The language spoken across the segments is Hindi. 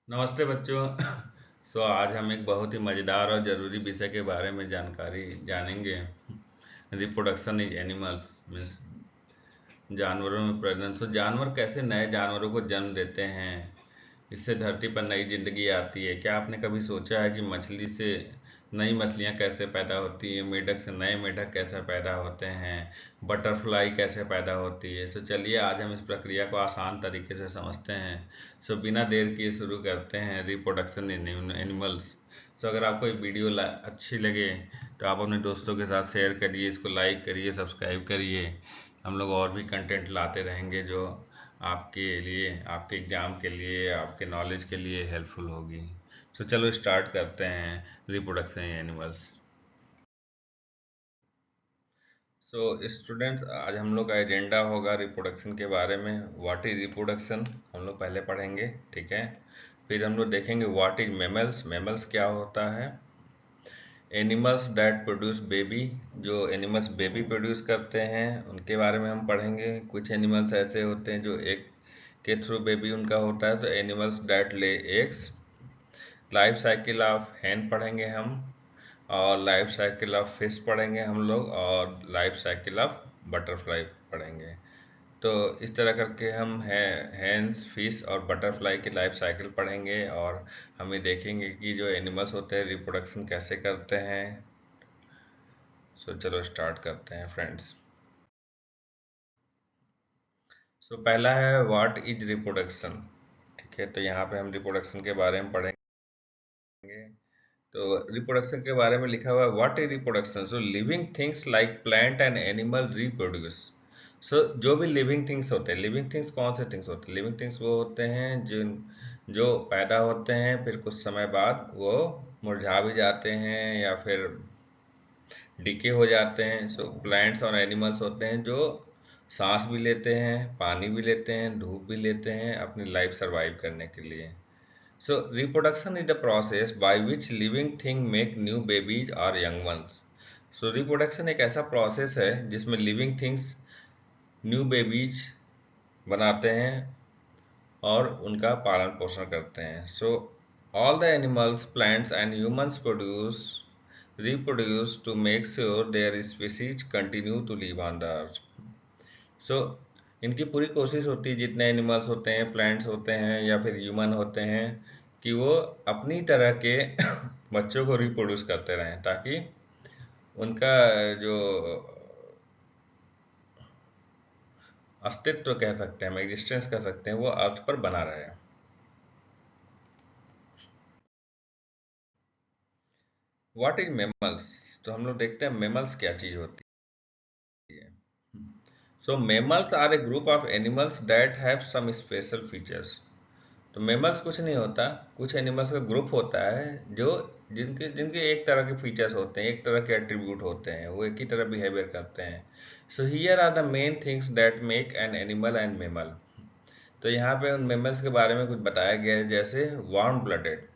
नमस्ते बच्चों। आज हम एक बहुत ही मज़ेदार और ज़रूरी विषय के बारे में जानकारी जानेंगे। रिप्रोडक्शन इन एनिमल्स मीन्स जानवरों में प्रजनन। जानवर कैसे नए जानवरों को जन्म देते हैं, इससे धरती पर नई जिंदगी आती है। क्या आपने कभी सोचा है कि मछली से नई मछलियाँ कैसे पैदा होती हैं, मेढक से नए मेढक कैसे पैदा होते हैं, बटरफ्लाई कैसे पैदा होती है। चलिए आज हम इस प्रक्रिया को आसान तरीके से समझते हैं। बिना देर किए शुरू करते हैं रिप्रोडक्शन इन एनिमल्स। अगर आपको ये वीडियो अच्छी लगे तो आप अपने दोस्तों के साथ शेयर करिए, इसको लाइक करिए, सब्सक्राइब करिए। हम लोग और भी कंटेंट लाते रहेंगे जो आपके लिए, आपके एग्ज़ाम के लिए, आपके नॉलेज के लिए हेल्पफुल होगी। चलो स्टार्ट करते हैं रिप्रोडक्शन एनिमल्स। स्टूडेंट्स, आज हम लोग का एजेंडा होगा रिप्रोडक्शन के बारे में। व्हाट इज रिप्रोडक्शन हम लोग पहले पढ़ेंगे, ठीक है। फिर हम लोग देखेंगे व्हाट इज मेमल्स, मेमल्स क्या होता है। एनिमल्स डैट प्रोड्यूस बेबी, जो एनिमल्स बेबी प्रोड्यूस करते हैं उनके बारे में हम पढ़ेंगे। कुछ एनिमल्स ऐसे होते हैं जो एक के थ्रू बेबी उनका होता है, तो animals that lay eggs. Life cycle of hen पढ़ेंगे हम, और लाइफ साइकिल ऑफ फिश पढ़ेंगे हम लोग, और लाइफ साइकिल ऑफ बटरफ्लाई पढ़ेंगे। तो इस तरह करके हम हैंस, फिश और बटरफ्लाई की लाइफ साइकिल पढ़ेंगे, और हमें देखेंगे कि जो एनिमल्स होते हैं रिप्रोडक्शन कैसे करते हैं। चलो स्टार्ट करते हैं फ्रेंड्स। पहला है व्हाट इज रिप्रोडक्शन, ठीक है। तो यहाँ पे हम रिप्रोडक्शन के बारे में पढ़ेंगे। तो रिप्रोडक्शन के बारे में लिखा हुआ है what is reproduction. Living things like plant and animal reproduce. जो भी लिविंग थिंग्स होते हैं, लिविंग थिंग्स कौन से थिंग्स होते हैं? लिविंग थिंग्स वो होते हैं जो पैदा होते हैं, फिर कुछ समय बाद वो मुरझा भी जाते हैं या फिर डिके हो जाते हैं। प्लांट्स और एनिमल्स होते हैं जो सांस भी लेते हैं, पानी भी लेते हैं, धूप भी लेते हैं अपनी लाइफ सरवाइव करने के लिए। Reproduction is the process by which living thing make new babies or young ones. Reproduction एक ऐसा प्रोसेस है जिसमें लिविंग थिंग्स न्यू बेबीज बनाते हैं और उनका पालन पोषण करते हैं। All the animals, plants and humans reproduce to make sure their species continue to live on the earth. इनकी पूरी कोशिश होती है, जितने एनिमल्स होते हैं, प्लांट्स होते हैं या फिर ह्यूमन होते हैं, कि वो अपनी तरह के बच्चों को रिप्रोड्यूस करते रहें ताकि उनका जो अस्तित्व कह सकते हैं, हम एग्जिस्टेंस कह सकते हैं, वो अर्थ पर बना रहे। What is mammals? तो हम लोग देखते हैं मेमल्स क्या चीज होती है। Mammals are a group of animals that have some special features. तो मेमल्स कुछ नहीं होता, कुछ एनिमल्स का ग्रुप होता है जो जिनके जिनके एक तरह के फीचर्स होते हैं, एक तरह के एट्रीब्यूट होते हैं, वो एक ही तरह बिहेवियर करते हैं। Here are the main things that make an animal and mammal. तो यहाँ पे उन मेमल्स के बारे में कुछ बताया गया है, जैसे warm blooded.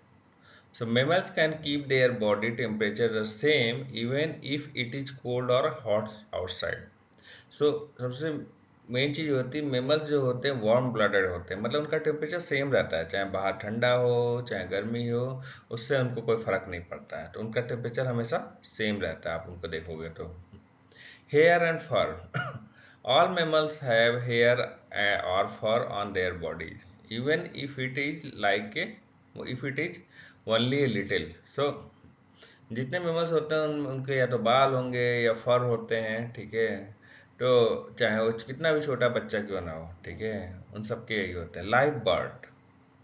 Mammals can keep their body temperature the same even if it is cold और हॉट आउटसाइड। सबसे मेन चीज़ होती है, मेमल्स जो होते हैं वार्म ब्लडेड होते हैं, मतलब उनका टेम्परेचर सेम रहता है, चाहे बाहर ठंडा हो चाहे गर्मी हो, उससे उनको कोई फर्क नहीं पड़ता है। तो उनका टेम्परेचर हमेशा सेम रहता है, आप उनको देखोगे तो। Hair and fur, all mammals have hair और fur on their bodies even if it is like a if it is only a little. जितने मेमल्स होते हैं उनके या तो बाल होंगे या फर होते हैं, ठीक है। तो चाहे वो कितना भी छोटा बच्चा क्यों ना हो, ठीक है, उन सबके यही होते हैं। Live birth,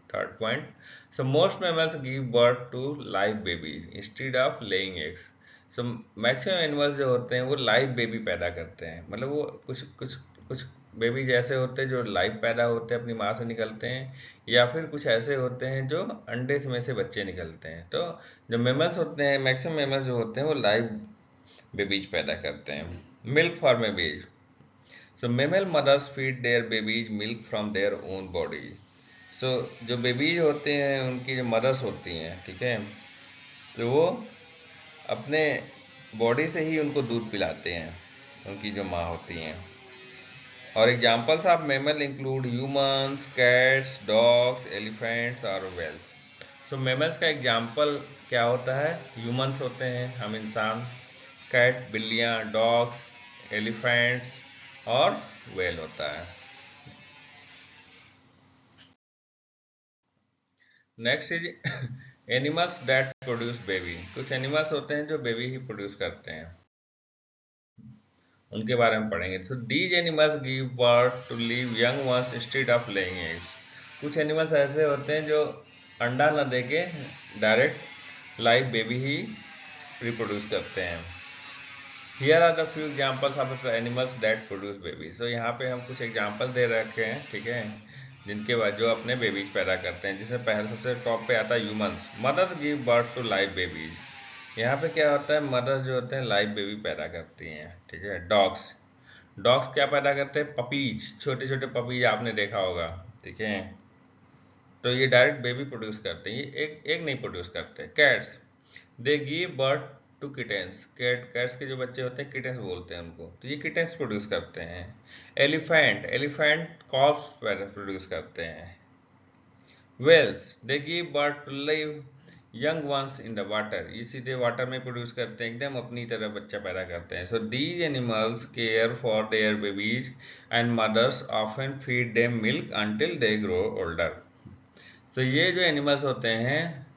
third point. Most mammals give birth to live babies instead of laying eggs. Maximum animals जो होते हैं वो लाइव बेबी पैदा करते हैं, मतलब वो कुछ कुछ कुछ बेबीज ऐसे होते हैं जो लाइव पैदा होते हैं, अपनी माँ से निकलते हैं, या फिर कुछ ऐसे होते हैं जो अंडे में से बच्चे निकलते हैं। तो जो मेमल्स होते हैं, मैक्सिमम मेमल्स जो होते हैं वो लाइव बेबीज पैदा करते हैं। Milk for babies, mammal mothers feed their babies milk from their own body. जो बेबीज होते हैं उनकी जो मदर्स होती हैं, ठीक है, तो वो अपने बॉडी से ही उनको दूध पिलाते हैं, उनकी जो माँ होती हैं। और examples of mammal include humans, cats, dogs, elephants और वेल्स। सो मेमल्स का एग्जाम्पल क्या होता है? ह्यूमंस होते हैं, हम इंसान, कैट, बिल्लियाँ, डॉग्स, एलिफेंट्स और व्हेल होता है। Next is animals that produce baby. कुछ एनिमल्स होते हैं जो बेबी ही प्रोड्यूस करते हैं, उनके बारे में पढ़ेंगे। So these animals give birth to live young ones instead of laying eggs. कुछ एनिमल्स ऐसे होते हैं जो अंडा न देके डायरेक्ट लाइव बेबी ही रिप्रोड्यूस करते हैं। Here are the few examples of the animals that produce baby. So यहाँ पे हम कुछ एग्जाम्पल दे रखे हैं, ठीक है, जिनके बाद जो अपने बेबीज पैदा करते हैं, जिसमें पहले सबसे टॉप पे आता है humans. Mothers give birth to live babies. यहाँ पे क्या होता है, मदर्स जो होते हैं लाइव बेबी पैदा करती हैं, ठीक है। डॉग्स, डॉग्स क्या पैदा करते हैं? पपीज, छोटे छोटे पपीज आपने देखा होगा, ठीक है। तो ये डायरेक्ट बेबी प्रोड्यूस करते हैं, ये एक एक नहीं प्रोड्यूस करते। Cats, they give birth to kittens. Cats के जो बच्चे होते हैं किटेंस बोलते हैं उनको, तो ये किटेंस प्रोड्यूस करते हैं। एलिफेंट, एलिफेंट कॉर्प्स प्रोड्यूस करते हैं। Whales, they give birth to live young ones in the water. ये सीधे वाटर में प्रोड्यूस करते हैं, एकदम अपनी तरह बच्चा पैदा करते हैं। So these animals care for their babies and mothers often feed them milk until they grow older. So ये जो एनिमल्स होते हैं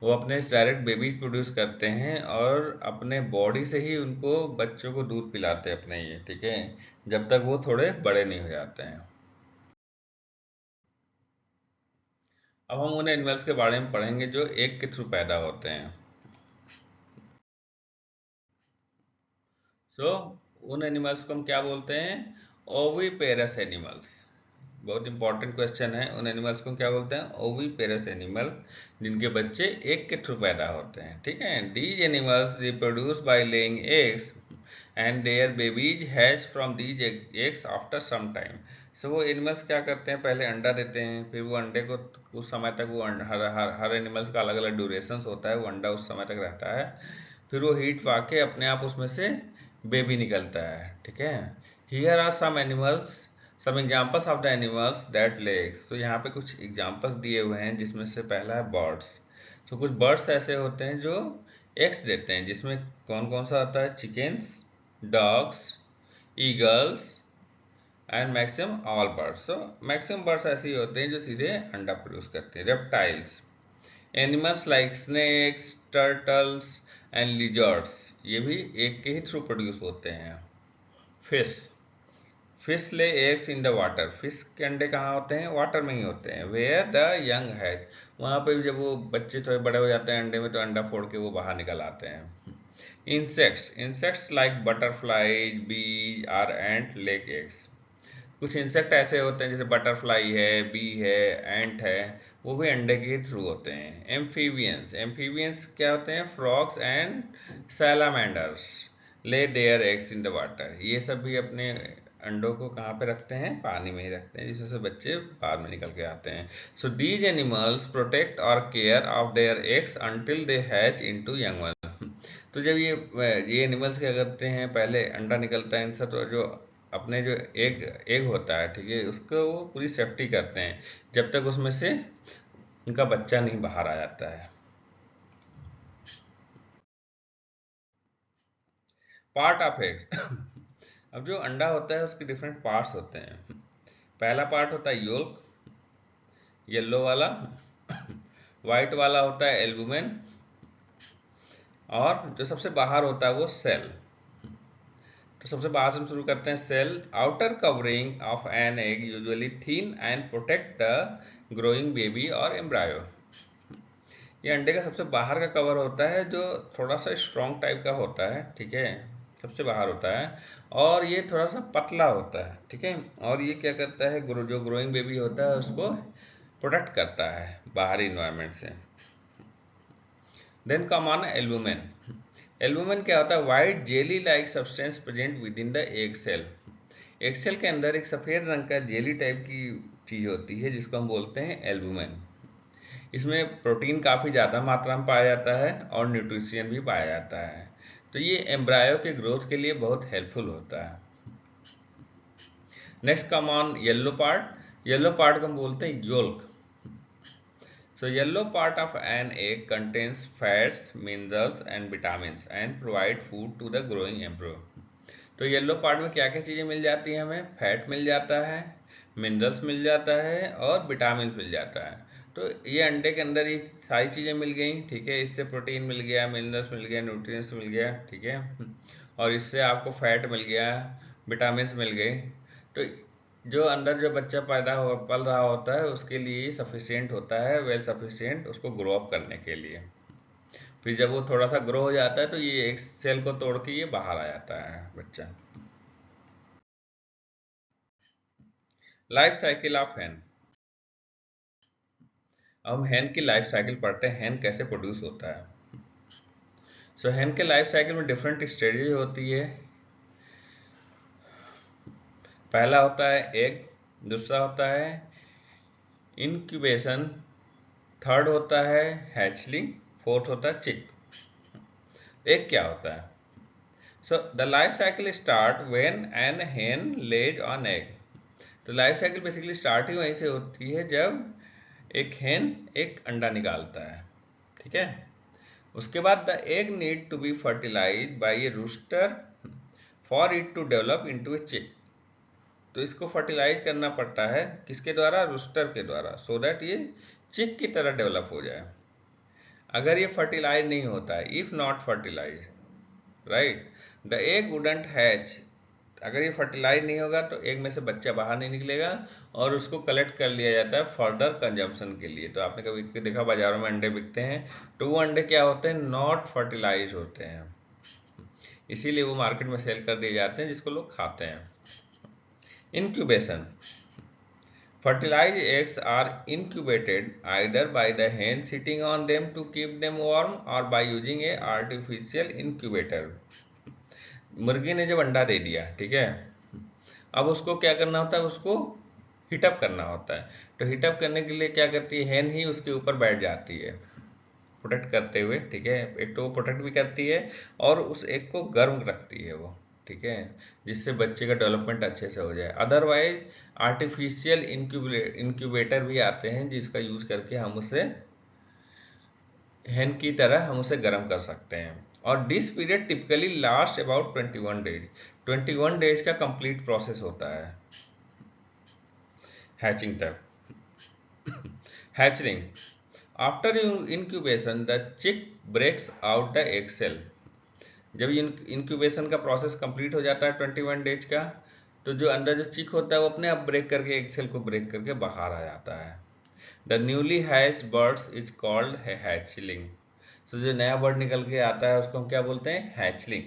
वो अपने डायरेक्ट बेबीज प्रोड्यूस करते हैं और अपने बॉडी से ही उनको बच्चों को दूध पिलाते हैं अपने, ये ठीक है, जब तक वो थोड़े बड़े नहीं हो जाते हैं। अब हम उन एनिमल्स के बारे में पढ़ेंगे जो एग के थ्रू पैदा होते हैं। सो उन एनिमल्स को हम क्या बोलते हैं? Oviparous animals. बहुत इंपॉर्टेंट क्वेश्चन है। उन एनिमल्स को क्या बोलते हैं? ओविपेरस एनिमल, जिनके बच्चे एग के थ्रू पैदा होते हैं, ठीक है। These animals reproduce by laying eggs and their babies hatch from these eggs after some time. So वो एनिमल्स क्या करते हैं, पहले अंडा देते हैं, फिर वो अंडे को कुछ समय तक वो हर एनिमल्स का अलग अलग ड्यूरेशन होता है, वो अंडा उस समय तक रहता है, फिर वो हीट पाके अपने आप उसमें से बेबी निकलता है, ठीक है। Here are some animals, some examples of the animals that lay eggs. तो यहाँ पे कुछ एग्जाम्पल्स दिए हुए हैं, जिसमें से पहला है बर्ड्स। तो कुछ बर्ड्स ऐसे होते हैं जो एग्स देते हैं, जिसमें कौन कौन सा आता है? Chickens, dogs, eagles and maximum all birds. तो मैक्सिमम बर्ड्स ऐसे ही होते हैं जो सीधे अंडा प्रोड्यूस करते हैं। Reptiles, animals like snakes, turtles and lizards, ये भी एग के ही थ्रू प्रोड्यूस होते हैं। Fish, fish lay eggs in the water. Fish के अंडे कहाँ होते हैं? वाटर में ही होते हैं। वेयर द यंग हैज, वहाँ पे जब वो बच्चे थोड़े बड़े हो जाते हैं अंडे में, तो अंडा फोड़ के वो बाहर निकल आते हैं। Insects, insects like butterfly, bees are ant leg eggs. कुछ इंसेक्ट ऐसे होते हैं जैसे बटरफ्लाई है, बी है, एंट है, वो भी अंडे के थ्रू होते हैं। एम्फीबियंस, एम्फीबियंस क्या होते हैं? Frogs and salamanders lay their eggs in the water. ये सब भी अपने अंडों को कहाँ पे रखते हैं? पानी में ही रखते हैं, जिससे बच्चे बाद में निकल के आते हैं। सो दीज एनिमल्स प्रोटेक्ट और care of their eggs until they hatch into young one. तो जब ये एनिमल्स क्या करते हैं, पहले अंडा निकलता है इनसे, तो जो अपने जो एग एग होता है, ठीक है, उसको वो पूरी सेफ्टी करते हैं जब तक उसमें से उनका बच्चा नहीं बाहर आ जाता है। पार्ट ऑफ एग अब जो अंडा होता है उसके डिफरेंट पार्ट्स होते हैं। पहला पार्ट होता है योल्क, येलो वाला। वाइट वाला होता है एल्बुमेन, और जो सबसे बाहर होता है वो सेल। तो सबसे बाहर से हम शुरू करते हैं। Shell, outer covering of an egg usually thin and protect the growing baby और एम्ब्रायो। ये अंडे का सबसे बाहर का कवर होता है, जो थोड़ा सा स्ट्रॉन्ग टाइप का होता है, ठीक है, सबसे बाहर होता है, और ये थोड़ा सा पतला होता है, ठीक है। और ये क्या करता है, जो ग्रोइंग बेबी होता है उसको प्रोटेक्ट करता है बाहरी इन्वायरमेंट से। Then come on एल्बुमेन। एल्बुमेन क्या होता है? White jelly like substance present within the egg shell. Egg shell के अंदर एक सफ़ेद रंग का जेली टाइप की चीज़ होती है, जिसको हम बोलते हैं एल्बुमेन। इसमें प्रोटीन काफ़ी ज़्यादा मात्रा में पाया जाता है और न्यूट्रिशन भी पाया जाता है, तो ये एम्ब्रायो के ग्रोथ के लिए बहुत हेल्पफुल होता है। Next come on yellow part. Yellow part को हम बोलते हैं yolk. So yellow part of an egg contains fats, minerals and vitamins and provide food to the growing embryo. तो येलो पार्ट में क्या क्या चीज़ें मिल जाती हैं हमें? फैट मिल जाता है, मिनरल्स मिल जाता है और विटामिन मिल जाता है। तो ये अंडे के अंदर ये सारी चीज़ें मिल गई, ठीक है। इससे प्रोटीन मिल गया, मिनरल्स मिल गया, न्यूट्रिएंट्स मिल गया, ठीक है। और इससे आपको फैट मिल गया, विटामिन मिल गए। तो जो अंदर जो बच्चा पल रहा होता है उसके लिए सफिशिएंट होता है, वेल सफिशिएंट उसको ग्रो अप करने के लिए। फिर जब वो थोड़ा सा ग्रो हो जाता है तो ये एक सेल को तोड़ के ये बाहर आ जाता है बच्चा। लाइफ साइकिल ऑफ हैन। अब हम हैन की लाइफ साइकिल पढ़ते हैं, हैन कैसे प्रोड्यूस होता है। सो हैन के लाइफ साइकिल में डिफरेंट स्टेजेज होती है। पहला होता है एग, दूसरा होता है इनक्यूबेशन, थर्ड होता है हैचलिंग, फोर्थ होता है चिक। एग क्या होता है? So the life cycle start when an hen lays on egg. तो लाइफ साइकिल बेसिकली स्टार्ट ही वहीं से होती है जब एक hen एक अंडा निकालता है, ठीक है। उसके बाद the egg need to be fertilize by a rooster for it to develop into a chick. तो इसको फर्टिलाइज करना पड़ता है किसके द्वारा? रूस्टर के द्वारा, सो दैट ये चिक की तरह डेवलप हो जाए। अगर ये फर्टिलाइज नहीं होता है, if not fertilise, right, the egg wouldn't hatch. अगर ये फर्टिलाइज नहीं होगा तो एग में से बच्चा बाहर नहीं निकलेगा और उसको कलेक्ट कर लिया जाता है फर्दर कंजम्पशन के लिए। तो आपने कभी देखा बाजारों में अंडे बिकते हैं तो वो अंडे क्या होते हैं? नॉट फर्टिलाइज होते हैं, इसीलिए वो मार्केट में सेल कर दिए जाते हैं जिसको लोग खाते हैं। Incubation. Fertilized eggs are incubated either by the hen sitting on them to keep them warm or by using a artificial incubator। मुर्गी ने जब अंडा दे दिया, ठीक है, अब उसको क्या करना होता है? उसको हीटअप करना होता है। तो हीटअप करने के लिए क्या करती है? हैन ही उसके ऊपर बैठ जाती है प्रोटेक्ट करते हुए, ठीक है। एक तो वो प्रोटेक्ट भी करती है और उस एग को गर्म रखती है वो, ठीक है, जिससे बच्चे का डेवलपमेंट अच्छे से हो जाए। अदरवाइज आर्टिफिशियल इंक्यूबेटर भी आते हैं जिसका यूज करके हम उसे हैन की तरह हम उसे गर्म कर सकते हैं। और this period typically last about 21 days. 21 days का कंप्लीट प्रोसेस होता है हैचिंग तक। Hatchering. After incubation the chick breaks out the egg cell। जब इंक्यूबेशन का प्रोसेस कंप्लीट हो जाता है 21 डेज का, तो जो अंदर जो चिक होता है वो अपने आप ब्रेक करके एग सेल को ब्रेक करके बाहर आ जाता है। The newly hatched birds is called hatchling. तो जो नया बर्ड निकल के आता है उसको हम क्या बोलते हैं? Hatchling.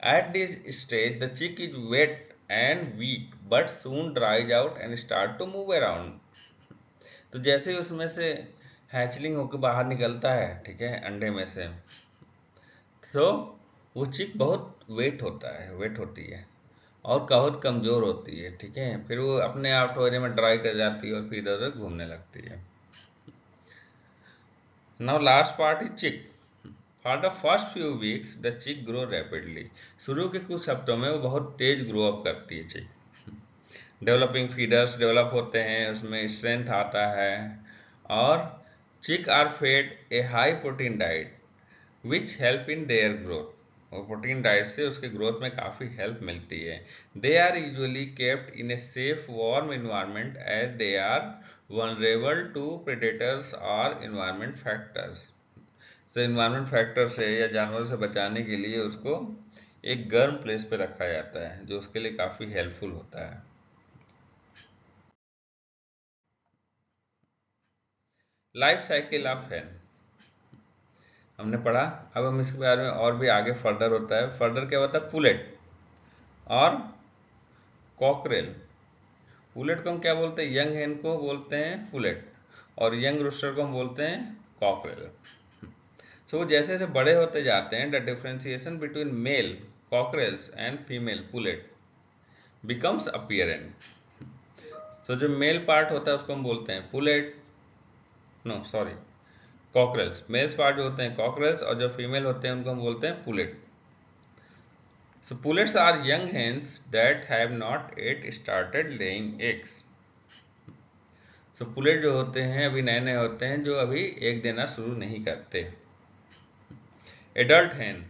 At this stage the chick is wet and weak but soon dries out and start to move around. तो जैसे ही उसमें से हैचलिंग होकर बाहर निकलता है, ठीक है, अंडे में से, तो वो चिक बहुत वेट होता है, वेट होती है और बहुत कमज़ोर होती है, ठीक है। फिर वो अपने आप थोड़े में ड्राई कर जाती है और फिर इधर उधर घूमने लगती है। नाउ लास्ट पार्ट इज चिक। For the first few weeks the चिक ग्रो रैपिडली। शुरू के कुछ हफ्तों में वो बहुत तेज ग्रो अप करती है चिक। डेवलपिंग फीडर्स डेवलप होते हैं, उसमें स्ट्रेंथ आता है और chick are fed a high protein diet which help in their growth. और प्रोटीन डाइट से उसके ग्रोथ में काफ़ी हेल्प मिलती है। They are usually kept in a safe warm environment as they are vulnerable to predators और इन्वायरमेंट फैक्टर्स। तो इन्वायरमेंट फैक्टर से या जानवरों से बचाने के लिए उसको एक गर्म प्लेस पे रखा जाता है जो उसके लिए काफ़ी हेल्पफुल होता है। लाइफ साइकिल ऑफ हैन हमने पढ़ा। अब हम इसके बारे में और भी आगे फर्दर होता है। फर्दर क्या होता है? पुलेट और कॉकरेल। पुलेट को हम क्या बोलते हैं? यंग हेन को बोलते हैं पुलेट और यंग रूस्टर को हम बोलते हैं कॉकरेल। सो वो जैसे जैसे बड़े होते जाते हैं the differentiation between male cockerels and female pullet becomes apparent. So जो मेल पार्ट होता है उसको हम बोलते हैं pullet, no sorry, cockerels. Males part जो होते हैं कॉकरेल्स और जो फीमेल होते हैं उनको हम बोलते हैं पुलेट। So pullets are young hens that have not yet started laying eggs. सो पुलेट जो होते हैं अभी नए नए होते हैं, जो अभी एग देना शुरू नहीं करते। एडल्ट हैन,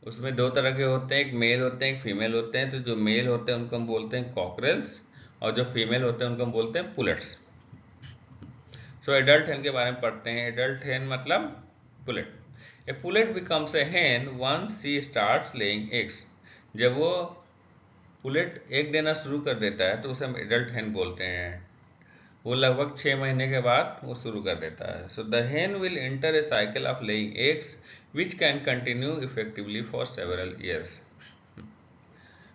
उसमें दो तरह के होते हैं, एक मेल होते हैं एक फीमेल होते हैं। तो जो मेल होते हैं उनको हम बोलते हैं कॉकरेल्स, और जो फीमेल होते हैं उनको हम बोलते हैं पुलेट्स। सो एडल्ट हैन के बारे में पढ़ते हैं। एडल्ट हैन मतलब pullet. A pullet becomes a hen once she starts laying eggs. जब वो पुलेट एग देना शुरू कर देता है तो उसे हम एडल्ट हैन बोलते हैं। वो लगभग 6 महीने के बाद वो शुरू कर देता है। So the hen will enter a cycle of laying eggs which can continue effectively for several years.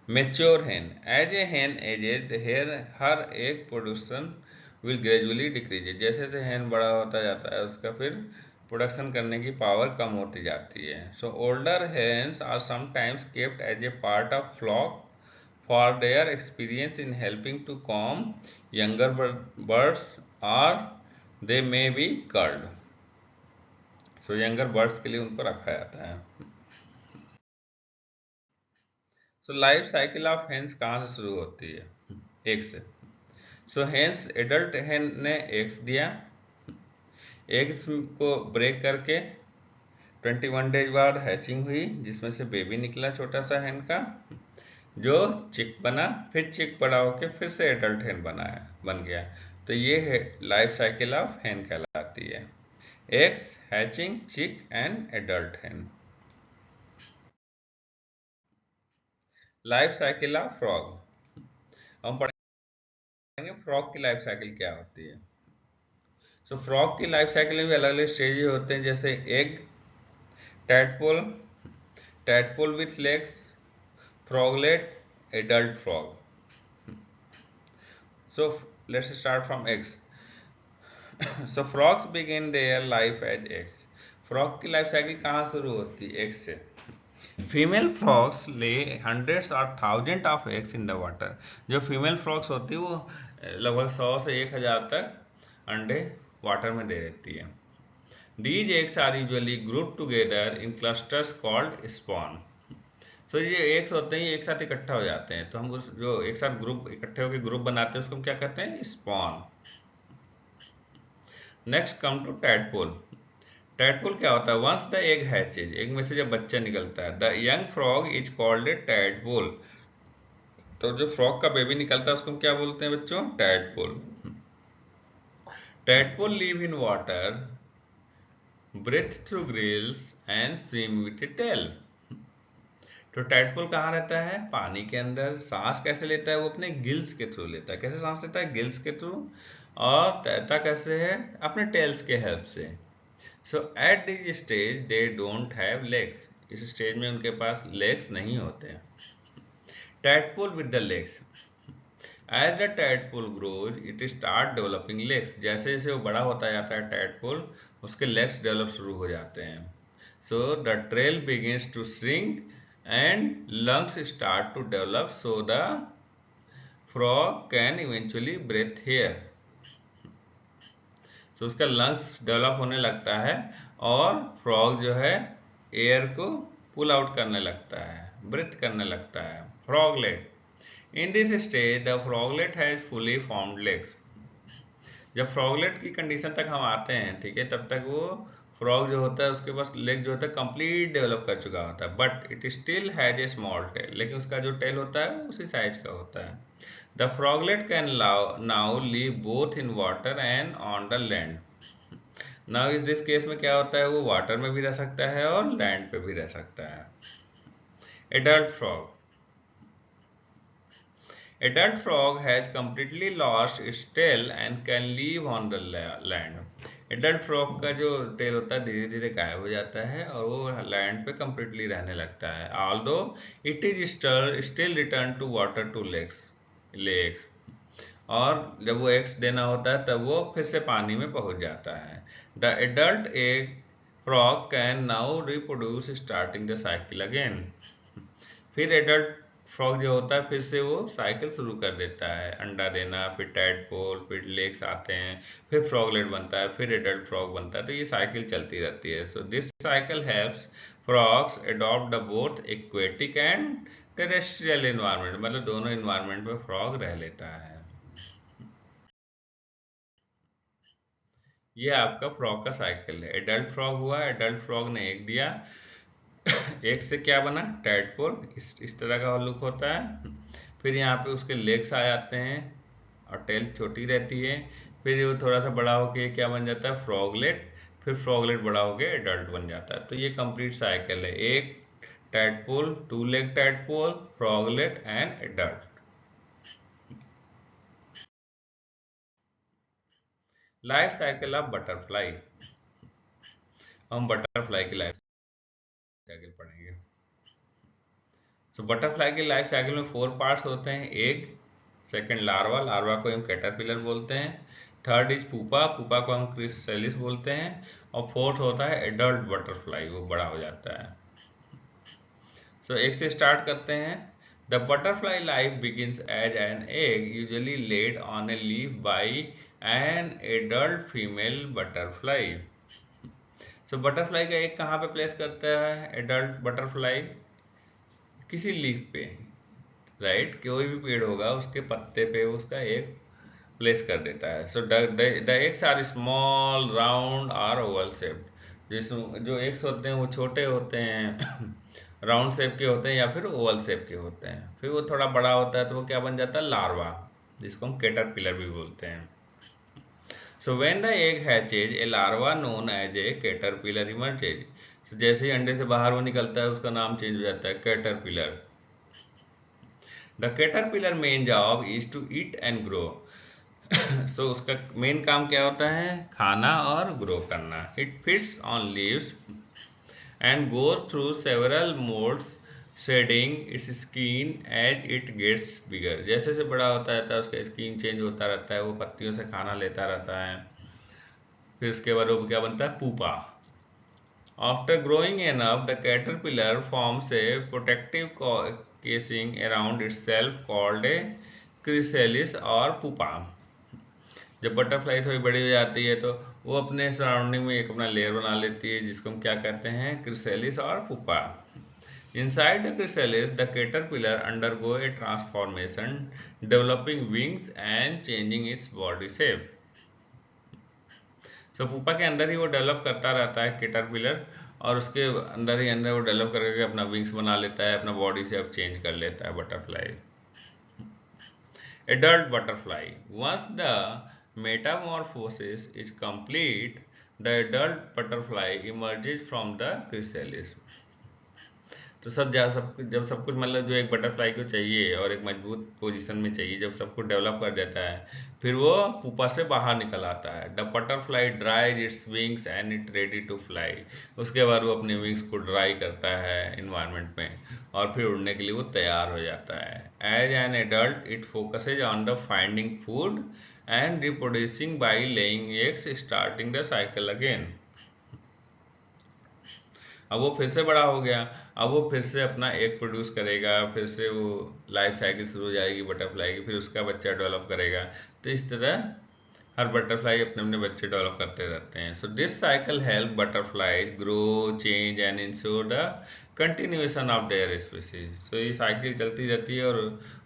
Mature hen, as a hen ages, her egg production will gradually decrease। जैसे जैसे hen बड़ा होता जाता है उसका फिर प्रोडक्शन करने की पावर कम होती जाती है। So older hens are sometimes kept as a part of flock for their experience in helping to calm younger birds, or they may be culled। So younger birds के लिए उनको रखा जाता है। So life cycle of hens कहाँ से शुरू होती है? एक से। सो हेन्स, एडल्ट हेन ने एग्स दिया, एग्स को ब्रेक करके 21 डेज बाद हैचिंग हुई, जिसमें से बेबी निकला छोटा सा हेन का, जो चिक बना, फिर चिक बड़ा होके फिर से एडल्ट हेन बन गया। तो ये है लाइफ साइकिल ऑफ हेन कहलाती है। Eggs, hatching, chick and adult hen. Life cycle of frog, हम पढ़ेंगे फ्रॉग की लाइफ साइकिल क्या होती है। सो फ्रॉग की लाइफ साइकिल में भी अलग अलग स्टेज होते हैं, जैसे egg, tadpole, tadpole with legs, froglet, adult frog. So let's start from eggs. So frogs begin their life as eggs. Frog की लाइफ साइकिल कहाँ शुरू होती है? एग्स से। फीमेल फ्रॉग्स ले हंड्रेड्स और thousand of eggs in the water. जो फीमेल फ्रॉग्स होती है वो लगभग 100 से 1000 तक अंडे वाटर में दे देती है। These eggs are usually grouped together in clusters called spawn। सो ये एग्स होते हैं, ये एक साथ इकट्ठा हो जाते हैं, तो हम उस जो एक साथ ग्रुप इकट्ठे होकर ग्रुप बनाते हैं उसको हम क्या कहते हैं? Spawn. Next come to tadpole. Tadpole क्या होता है? Once the egg hatches, egg में से जब बच्चा निकलता है, the young frog is called a tadpole. तो जो फ्रॉग का बेबी निकलता है उसको हम क्या बोलते हैं बच्चों? Tadpole. Tadpole live in water, breathe through gills and swim with a tail. तो टैडपोल कहाँ रहता है? पानी के अंदर। सांस कैसे लेता है? वो अपने गिल्स के थ्रू लेता है। कैसे सांस लेता है? गिल्स के थ्रू। और तैरता कैसे है? अपने टेल्स के हेल्प से। So at this stage they don't have legs. इस स्टेज में उनके पास लेग्स नहीं होते। Tadpole with the legs, as the tadpole grows it start developing legs. जैसे जैसे वो बड़ा होता जाता है टैडपोल, उसके लेग्स डेवलप शुरू हो जाते हैं। So the trail begins to shrink and lungs start to develop, so the frog can eventually breathe here। so उसका लंग्स डेवलप होने लगता है और फ्रॉग जो है एयर को पुल आउट करने लगता है, ब्रीथ करने लगता है। Froglet, in this stage the froglet has fully formed legs. जब फ्रॉगलेट की कंडीशन तक हम आते हैं, ठीक है, तब तक वो फ्रॉग जो होता है उसके पास लेग जो होता है कंप्लीट डेवलप कर चुका होता है, but it still has a small tell. लेकिन उसका जो टेल होता है वो उसी साइज का होता है। The froglet can now live both in water and on the land. Now इस दिस केस में क्या होता है? वो वाटर में भी रह सकता है और लैंड पे भी रह सकता है। Adult frog, adult frog has completely lost its tail and can live on the land। Adult frog का जो टेल होता है धीरे धीरे गायब हो जाता है और वो लैंड पे कंप्लीटली रहने लगता है। Although it is still return to water to legs. और जब वो एग्स देना होता है तब वो फिर से पानी में पहुंच जाता है। The adult egg frog can now reproduce starting the cycle again. फिर एडल्ट फ्रॉग जो होता है फिर से वो साइकिल शुरू कर देता है, अंडा देना, फिर टैडपोल, फिर लेग्स आते हैं, फिर फ्रॉगलेट बनता है, फिर एडल्ट फ्रॉग बनता है। तो ये साइकिल चलती रहती है। सो this cycle helps frogs adopt the both aquatic and terrestrial environment. मतलब दोनों इन्वायरमेंट में फ्रॉग रह लेता है। ये आपका फ्रॉग का साइकिल है। एडल्ट फ्रॉग हुआ, एडल्ट फ्रॉग ने एग दिया, एग से क्या बना, टैडपोल, इस तरह का लुक होता है। फिर यहाँ पे उसके लेग्स आ जाते हैं और टेल छोटी रहती है। फिर वो थोड़ा सा बड़ा होके क्या बन जाता है, फ्रॉगलेट। फिर फ्रॉगलेट बड़ा होके एडल्ट बन जाता है। तो ये कंप्लीट साइकिल है, एक tadpole, two leg tadpole, froglet and adult. Life cycle of butterfly. हम बटरफ्लाई की लाइफ साइकिल पढ़ेंगे। सो बटरफ्लाई की लाइफ साइकिल में 4 पार्ट्स होते हैं। एग, सेकंड लार्वा, लार्वा को हम कैटरपिलर बोलते हैं। थर्ड इज पुपा, पुपा को हम क्रिसैलिस बोलते हैं। और फोर्थ होता है एडल्ट बटरफ्लाई, वो बड़ा हो जाता है। सो एक से स्टार्ट करते हैं। The butterfly life begins as an egg usually laid on a leaf by an adult female butterfly. So butterfly का एग कहाँ पे प्लेस करता है एडल्ट बटरफ्लाई, किसी लीफ पे, राइट, कोई भी पेड़ होगा उसके पत्ते पे उसका एग प्लेस कर देता है। So the eggs are small round or oval shaped. जिसमें जो एग्स होते हैं वो छोटे होते हैं, राउंड शेप के होते हैं या फिर ओवल शेप के होते हैं। फिर वो थोड़ा बड़ा होता है तो वो क्या बन जाता है, लार्वा, जिसको हम कैटरपिलर भी बोलते हैं। So when the egg hatches a larva known as a caterpillar emerges. जैसे ही अंडे से बाहर वो निकलता है उसका नाम चेंज हो जाता है caterpillar. The caterpillar main job is to eat and grow. So उसका मेन काम क्या होता है, खाना और ग्रो करना। It feeds on leaves and goes through several modes shedding its skin as it gets bigger. जैसे जैसे बड़ा होता रहता है उसका स्किन चेंज होता रहता है, वो पत्तियों से खाना लेता रहता है। फिर उसके बाद वो क्या बनता है, pupa. After growing enough, the caterpillar forms a protective casing around itself called a chrysalis or pupa. जब बटरफ्लाई थोड़ी बड़ी हो जाती है तो वो अपने सराउंडिंग में एक अपना लेयर बना लेती है जिसको हम क्या कहते हैं, क्रिसैलिस और pupa. Inside the chrysalis, the caterpillar undergo a transformation, developing wings and changing its body shape. So pupa के अंदर ही वो डेवलप करता रहता है कैटरपिलर, और उसके अंदर ही अंदर वो डेवलप करके अपना विंग्स बना लेता है, अपना बॉडी शेप चेंज कर लेता है butterfly. Adult butterfly, once the metamorphosis is complete, the adult butterfly emerges from the chrysalis. तो जब सब कुछ मतलब जो एक बटरफ्लाई को चाहिए और एक मजबूत पोजीशन में चाहिए, जब सब कुछ डेवलप कर देता है फिर वो पुपा से बाहर निकल आता है। The butterfly dries its wings and it ready to fly. उसके बाद वो अपने विंग्स को ड्राई करता है इन्वायरमेंट में और फिर उड़ने के लिए वो तैयार हो जाता है। As an adult it focuses on the finding food and reproducing by laying eggs, starting the cycle again. अब वो फिर से बड़ा हो गया, अब वो फिर से अपना एग प्रोड्यूस करेगा, फिर से वो लाइफ साइकिल शुरू हो जाएगी बटरफ्लाई की, फिर उसका बच्चा डेवलप करेगा। तो इस तरह हर बटरफ्लाई अपने अपने बच्चे डेवलप करते रहते हैं। So this cycle help butterfly grow, change and ensure the continuation of their species. So ये साइकिल चलती रहती है और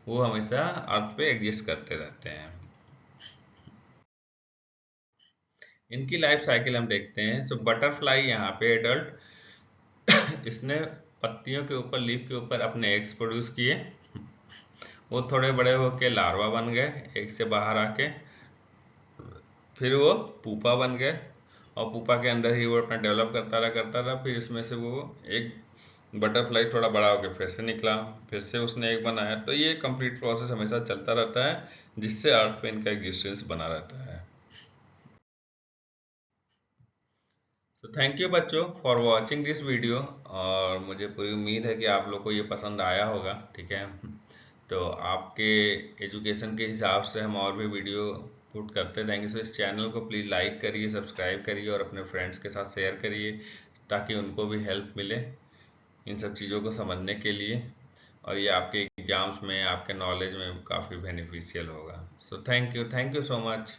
वो हमेशा अर्थ पे एग्जिस्ट करते रहते हैं। इनकी लाइफ साइकिल हम देखते हैं। सो बटरफ्लाई यहाँ पे एडल्ट, इसने पत्तियों के ऊपर, लीफ के ऊपर अपने एग्स प्रोड्यूस किए, वो थोड़े बड़े होके लार्वा बन गए एग से बाहर आके, फिर वो पूपा बन गए और पूपा के अंदर ही वो अपना डेवलप करता रहा। फिर इसमें से वो एक बटरफ्लाई थोड़ा बड़ा होकर फिर से निकला, फिर से उसने एक बनाया। तो ये कंप्लीट प्रोसेस हमेशा चलता रहता है जिससे अर्थ पे इनका एग्जिस्टेंस बना रहता है। सो थैंक यू बच्चों फॉर वॉचिंग दिस वीडियो, और मुझे पूरी उम्मीद है कि आप लोग को ये पसंद आया होगा, ठीक है। तो आपके एजुकेशन के हिसाब से हम और भी वीडियो पुट करते रहेंगे। सो इस चैनल को प्लीज़ लाइक करिए, सब्सक्राइब करिए और अपने फ्रेंड्स के साथ शेयर करिए ताकि उनको भी हेल्प मिले इन सब चीज़ों को समझने के लिए, और ये आपके एग्ज़ाम्स में, आपके नॉलेज में काफ़ी बेनिफिशियल होगा। So thank you so much.